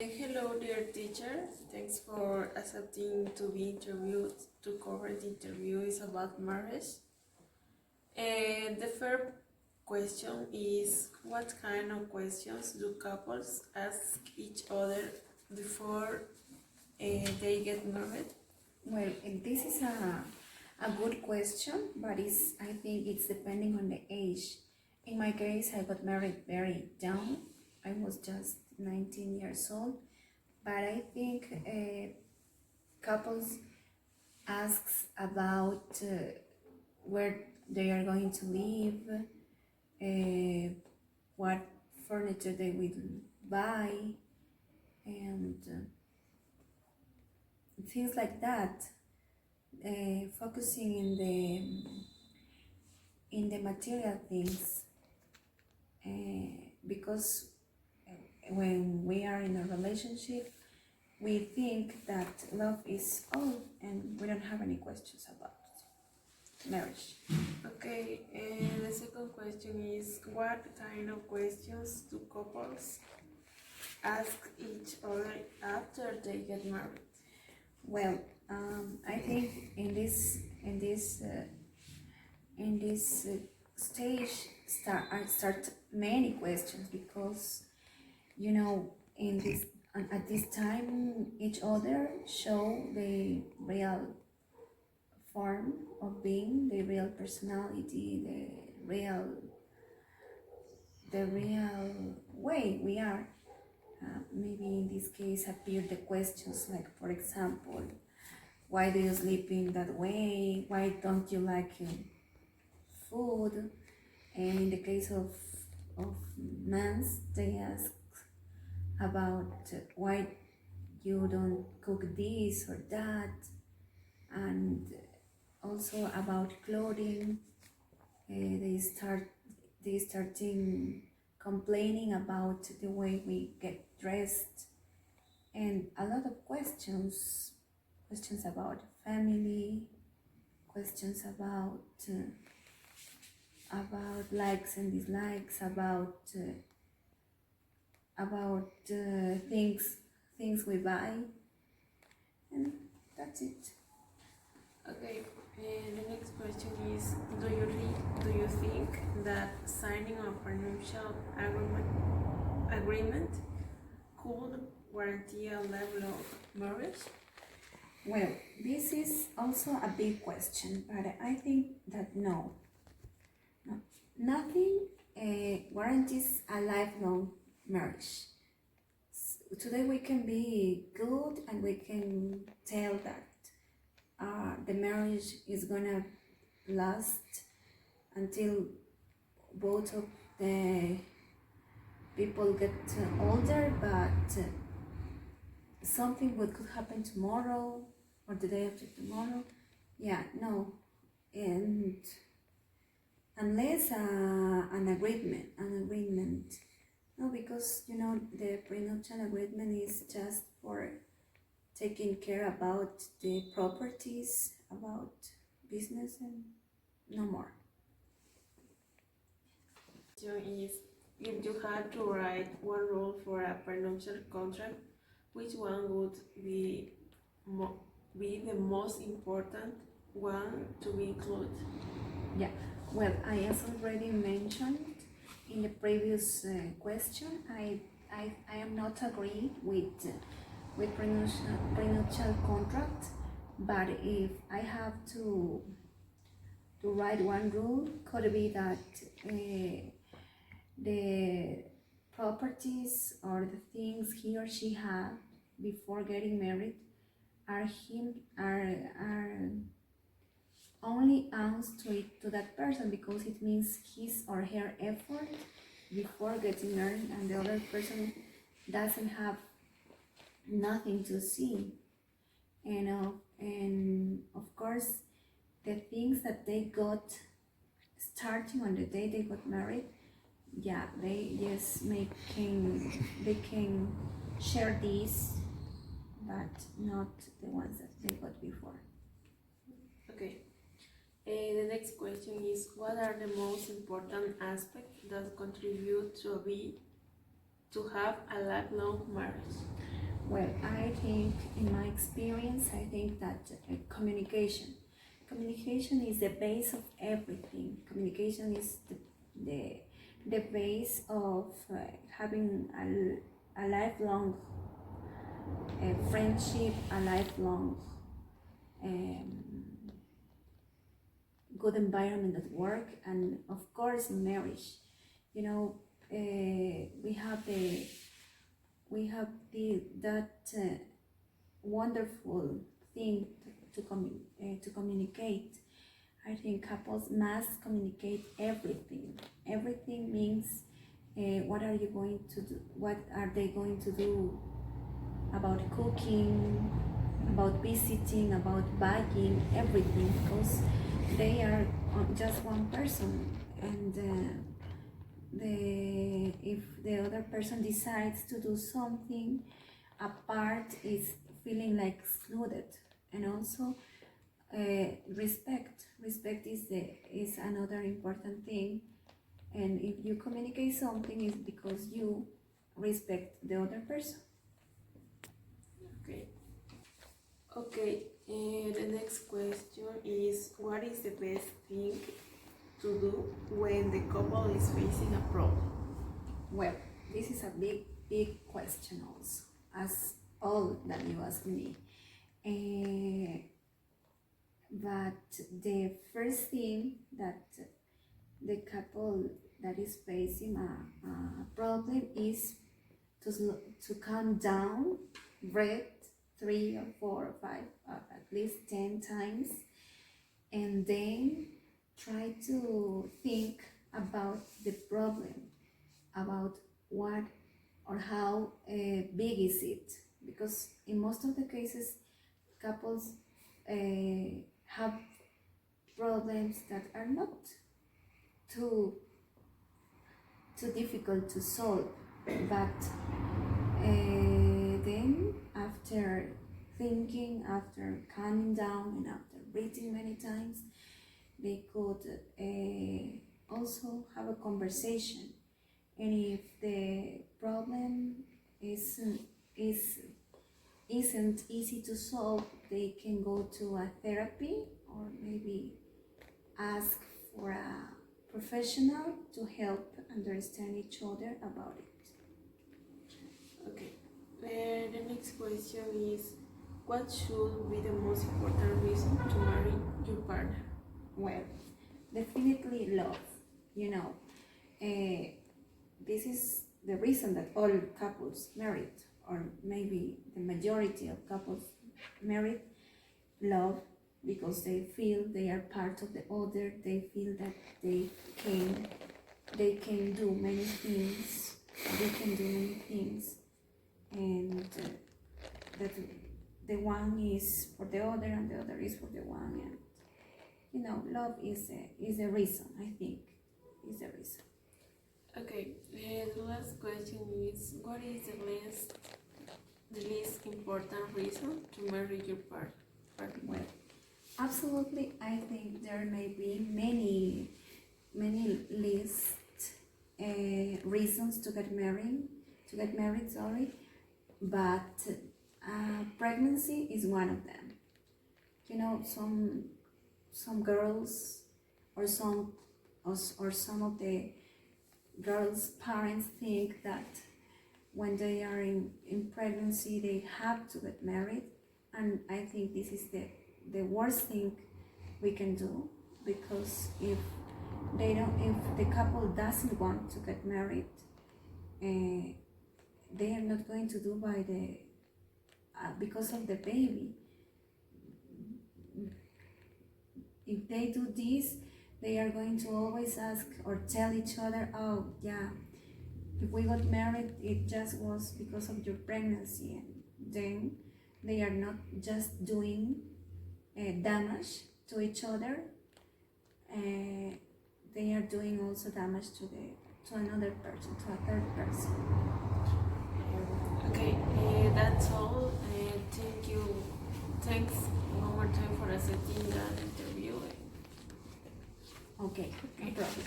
Hello, dear teacher. Thanks for accepting to be interviewed. To cover the interview is about marriage. And the first question is, what kind of questions do couples ask each other before they get married? Well, this is a good question, but I think it's depending on the age. In my case, I got married very young. I was just 19 years old, but I think couples asks about where they are going to live, what furniture they will buy, and things like that. Focusing in the material things, because when we are in a relationship, we think that love is all, and we don't have any questions about marriage. Okay, and the second question is, what kind of questions do couples ask each other after they get married? Well, I think in this stage start many questions, because in this at this time each other show the real form of being, the real personality, the real way we are. Maybe in this case appear the questions like, for example, why do you sleep in that way? Why don't you like food? And in the case of men, they ask about why you don't cook this or that, and also about clothing. They starting complaining about the way we get dressed, and a lot of questions about family, questions about likes and dislikes, about things we buy, and that's it. Okay, and the next question is, do you think that signing a prenuptial agreement could guarantee a level of marriage? Well, this is also a big question, but I think that no, nothing guarantees a lifelong marriage. Today we can be good and we can tell that the marriage is gonna last until both of the people get older, but something what could happen tomorrow or the day after tomorrow. Yeah, no, and unless an agreement. No, because the prenuptial agreement is just for taking care about the properties, about business, and no more. Question is, if you had to write one rule for a prenuptial contract, which one would be the most important one to be included? Yeah, well, I as already mentioned in the previous question, I am not agree with prenuptial contract, but if I have to write one rule, could be that the properties or the things he or she had before getting married are only owns to that person, because it means his or her effort before getting married, and the other person doesn't have nothing to see. And of course, the things that they got starting on the day they got married, yeah, they can share these, but not the ones that they got before. Okay. The next question is, what are the most important aspects that contribute to to have a lifelong marriage? Well, I think, in my experience, I think that communication is the base of everything. Communication is the base of having a lifelong friendship, a lifelong um, good environment at work, and of course in marriage. You know, we have that wonderful thing to communicate. I think couples must communicate everything. Everything means what are you going to do? What are they going to do about cooking, about visiting, about buying, everything, because they are just one person, and if the other person decides to do something apart, is feeling like excluded. And also respect is another important thing. And if you communicate something, is because you respect the other person. Okay, and the next question is, what is the best thing to do when the couple is facing a problem? Well, this is a big question also, as all that you asked me. But the first thing that the couple that is facing a problem is to calm down, breathe 3 or 4 or 5, at least 10 times, and then try to think about the problem, about what or how big is it, because in most of the cases couples have problems that are not too difficult to solve, but then after thinking, after calming down, and after breathing many times, they could also have a conversation. And if the problem isn't easy to solve, they can go to a therapy, or maybe ask for a professional to help understand each other about it. Okay, the next question is, what should be the most important reason to marry your partner? Well, definitely love. You know, this is the reason that all couples married, or maybe the majority of couples married, love, because they feel they are part of the other. They feel that they can do many things. They can do many things, and that the one is for the other and the other is for the one. And you know, love is the reason. I think is the reason. Okay, the last question is, what is the least important reason to marry your partner? Well, absolutely, I think there may be many least reasons to get married. Sorry, but pregnancy is one of them. You know, some girls or some of the girls' parents think that when they are in pregnancy they have to get married, and I think this is the worst thing we can do, because if the couple doesn't want to get married, they are not going to do by the because of the baby. If they do this, they are going to always ask or tell each other, oh yeah, if we got married, it just was because of your pregnancy. And then they are not just doing damage to each other, they are doing also damage to another person, to a third person. Okay, that's all. Thank you. Thanks one more time for accepting that interview. Okay, no problem.